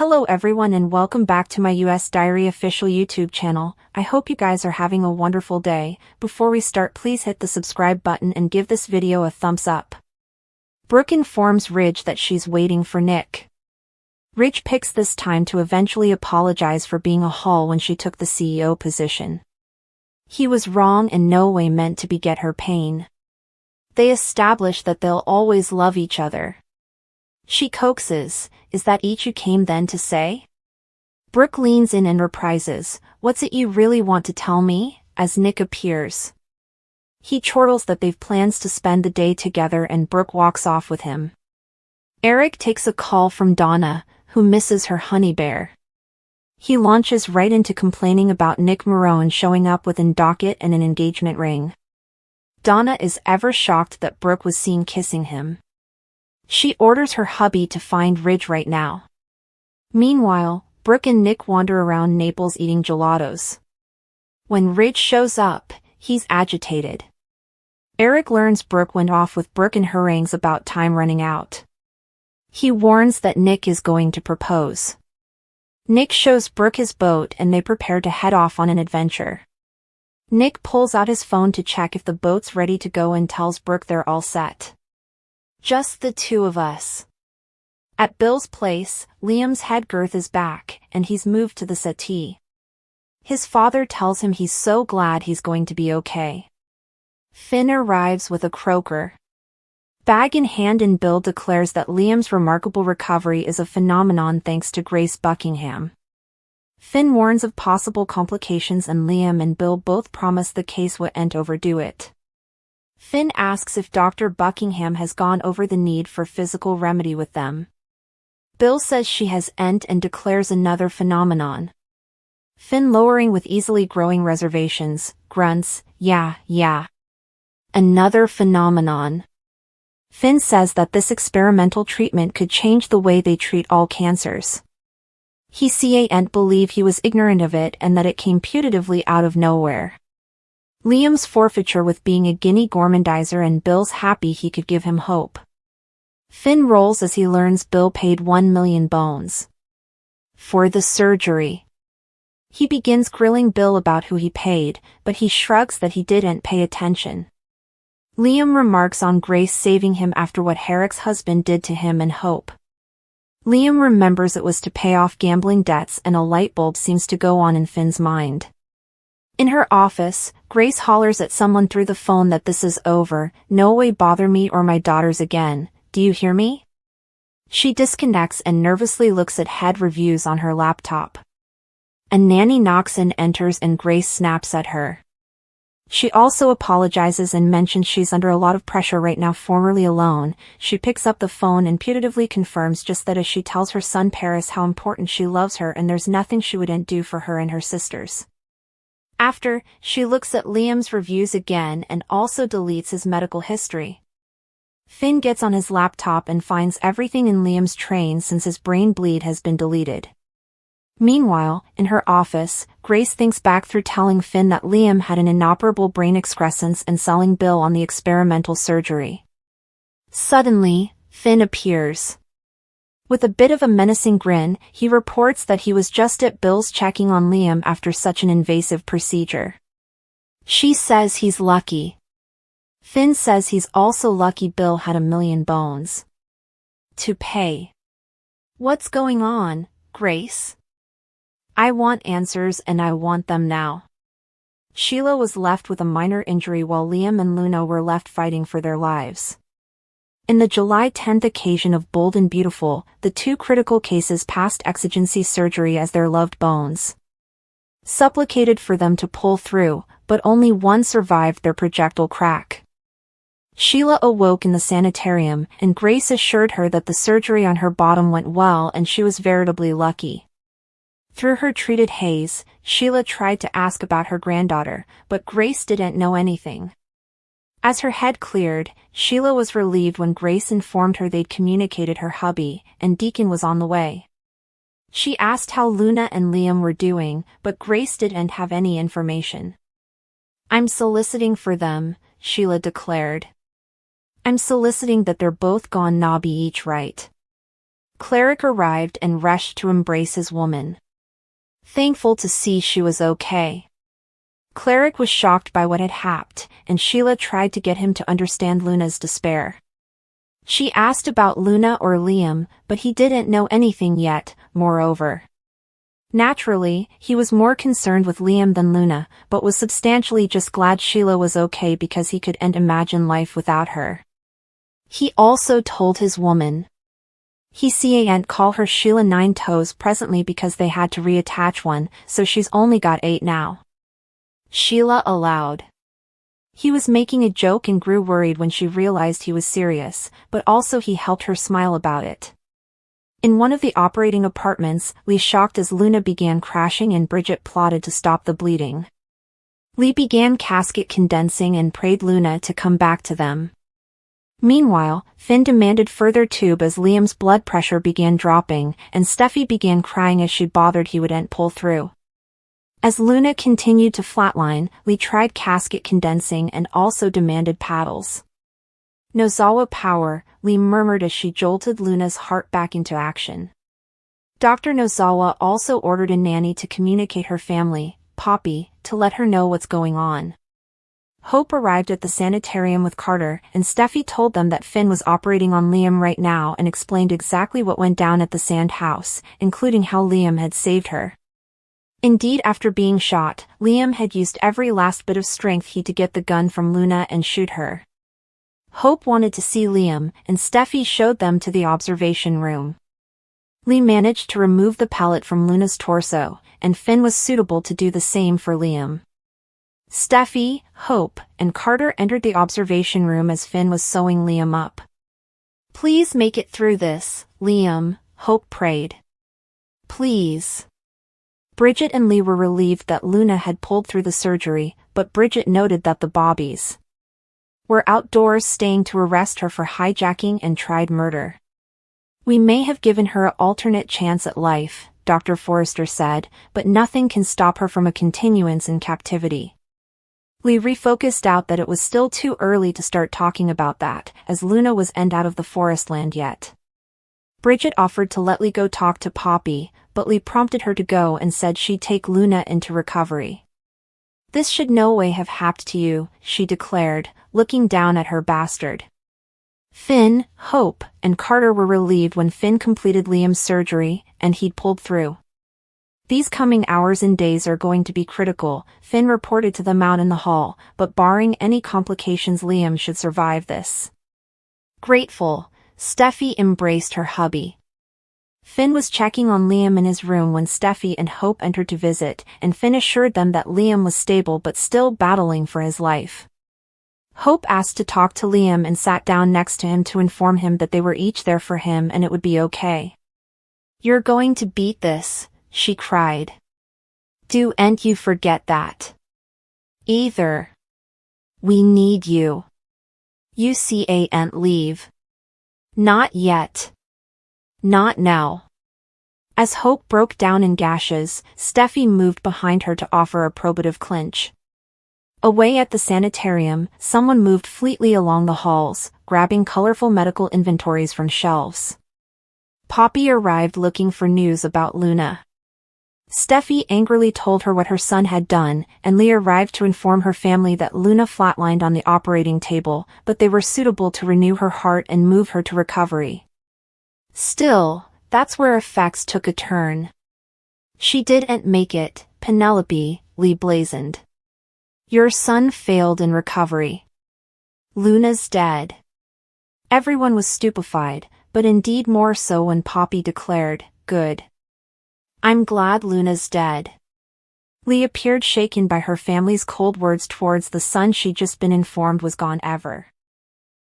Hello everyone and welcome back to my US Diary official YouTube channel. I hope you guys are having a wonderful day. Before we start, please hit the subscribe button and give this video a thumbs up. Brooke informs Ridge that she's waiting for Nick. Ridge picks this time to eventually apologize for being a haul when she took the CEO position. He was wrong and no way meant to beget her pain. They establish that they'll always love each other. She coaxes, "Is that each you came then to say?" Brooke leans in and reprises, "What's it you really want to tell me?" as Nick appears. He chortles that they've plans to spend the day together and Brooke walks off with him. Eric takes a call from Donna, who misses her honey bear. He launches right into complaining about Nick Marone showing up with a docket and an engagement ring. Donna is ever shocked that Brooke was seen kissing him. She orders her hubby to find Ridge right now. Meanwhile, Brooke and Nick wander around Naples eating gelatos. When Ridge shows up, he's agitated. Eric learns Brooke went off with Brooke and harangues about time running out. He warns that Nick is going to propose. Nick shows Brooke his boat and they prepare to head off on an adventure. Nick pulls out his phone to check if the boat's ready to go and tells Brooke they're all set. Just the two of us. At Bill's place, Liam's head girth is back, and he's moved to the settee. His father tells him he's so glad he's going to be okay. Finn arrives with a croaker. Bag in hand, and Bill declares that Liam's remarkable recovery is a phenomenon thanks to Grace Buckingham. Finn warns of possible complications and Liam and Bill both promise the case won't overdo it. Finn asks if Dr. Buckingham has gone over the need for physical remedy with them. Bill says she hasn't and declares another phenomenon. Finn, lowering with easily growing reservations, grunts, yeah. Another phenomenon. Finn says that this experimental treatment could change the way they treat all cancers. He can't believe he was ignorant of it and that it came putatively out of nowhere. Liam's forfeiture with being a guinea gourmandizer and Bill's happy he could give him hope. Finn rolls as he learns Bill paid 1 million bones for the surgery. He begins grilling Bill about who he paid, but he shrugs that he didn't pay attention. Liam remarks on Grace saving him after what Herrick's husband did to him and Hope. Liam remembers it was to pay off gambling debts and a light bulb seems to go on in Finn's mind. In her office, Grace hollers at someone through the phone that this is over, "No way bother me or my daughters again, do you hear me?" She disconnects and nervously looks at head reviews on her laptop. A nanny knocks and enters and Grace snaps at her. She also apologizes and mentions she's under a lot of pressure right now, formerly alone. She picks up the phone and putatively confirms just that as she tells her son Paris how important she loves her and there's nothing she wouldn't do for her and her sisters. After, she looks at Liam's reviews again and also deletes his medical history. Finn gets on his laptop and finds everything in Liam's train since his brain bleed has been deleted. Meanwhile, in her office, Grace thinks back through telling Finn that Liam had an inoperable brain excrescence and selling Bill on the experimental surgery. Suddenly, Finn appears. With a bit of a menacing grin, he reports that he was just at Bill's checking on Liam after such an invasive procedure. She says he's lucky. Finn says he's also lucky Bill had 1 million bones to pay. "What's going on, Grace? I want answers and I want them now." Sheila was left with a minor injury while Liam and Luna were left fighting for their lives. In the July 10th occasion of Bold and Beautiful, the two critical cases passed exigency surgery as their loved bones supplicated for them to pull through, but only one survived their projectile crack. Sheila awoke in the sanitarium and Grace assured her that the surgery on her bottom went well and she was veritably lucky. Through her treated haze, Sheila tried to ask about her granddaughter, but Grace didn't know anything. As her head cleared, Sheila was relieved when Grace informed her they'd communicated her hubby, and Deacon was on the way. She asked how Luna and Liam were doing, but Grace didn't have any information. "I'm soliciting for them," Sheila declared. "I'm soliciting that they're both gone knobby each right." Cleric arrived and rushed to embrace his woman. Thankful to see she was okay. Cleric was shocked by what had happened, and Sheila tried to get him to understand Luna's despair. She asked about Luna or Liam, but he didn't know anything yet, moreover. Naturally, he was more concerned with Liam than Luna, but was substantially just glad Sheila was okay because he couldn't imagine life without her. He also told his woman. He can't call her Sheila 9 toes presently because they had to reattach one, so she's only got 8 now. Sheila aloud. He was making a joke and grew worried when she realized he was serious, but also he helped her smile about it. In one of the operating apartments, Lee shocked as Luna began crashing and Bridget plotted to stop the bleeding. Lee began casket condensing and prayed Luna to come back to them. Meanwhile, Finn demanded further tube as Liam's blood pressure began dropping, and Steffi began crying as she bothered he wouldn't pull through. As Luna continued to flatline, Lee tried casket condensing and also demanded paddles. Nozawa power, Lee murmured as she jolted Luna's heart back into action. Dr. Nozawa also ordered a nanny to communicate her family, Poppy, to let her know what's going on. Hope arrived at the sanitarium with Carter, and Steffi told them that Finn was operating on Liam right now and explained exactly what went down at the sand house, including how Liam had saved her. Indeed, after being shot, Liam had used every last bit of strength he to get the gun from Luna and shoot her. Hope wanted to see Liam, and Steffi showed them to the observation room. Lee managed to remove the pellet from Luna's torso, and Finn was suitable to do the same for Liam. Steffi, Hope, and Carter entered the observation room as Finn was sewing Liam up. "Please make it through this, Liam," Hope prayed. "Please." Bridget and Lee were relieved that Luna had pulled through the surgery, but Bridget noted that the Bobbies were outdoors staying to arrest her for hijacking and tried murder. "We may have given her an alternate chance at life," Dr. Forrester said, "but nothing can stop her from a continuance in captivity." Lee refocused out that it was still too early to start talking about that, as Luna was out of the forest land yet. Bridget offered to let Lee go talk to Poppy, but Lee prompted her to go and said she'd take Luna into recovery. "This should no way have happened to you," she declared, looking down at her bastard. Finn, Hope, and Carter were relieved when Finn completed Liam's surgery, and he'd pulled through. "These coming hours and days are going to be critical," Finn reported to them out in the hall, "but barring any complications Liam should survive this." Grateful, Steffi embraced her hubby. Finn was checking on Liam in his room when Steffi and Hope entered to visit, and Finn assured them that Liam was stable but still battling for his life. Hope asked to talk to Liam and sat down next to him to inform him that they were each there for him and it would be okay. "You're going to beat this," she cried. "Don't you forget that. Either. We need you. You can't leave. Not yet. Not now." As Hope broke down in gashes, Steffi moved behind her to offer a probative clinch. Away at the sanitarium, someone moved fleetly along the halls, grabbing colorful medical inventories from shelves. Poppy arrived looking for news about Luna. Steffi angrily told her what her son had done, and Lee arrived to inform her family that Luna flatlined on the operating table, but they were suitable to renew her heart and move her to recovery. Still, that's where effects took a turn. "She didn't make it, Penelope," Lee blazoned. "Your son failed in recovery. Luna's dead." Everyone was stupefied, but indeed more so when Poppy declared, "Good. I'm glad Luna's dead." Lee appeared shaken by her family's cold words towards the son she'd just been informed was gone ever.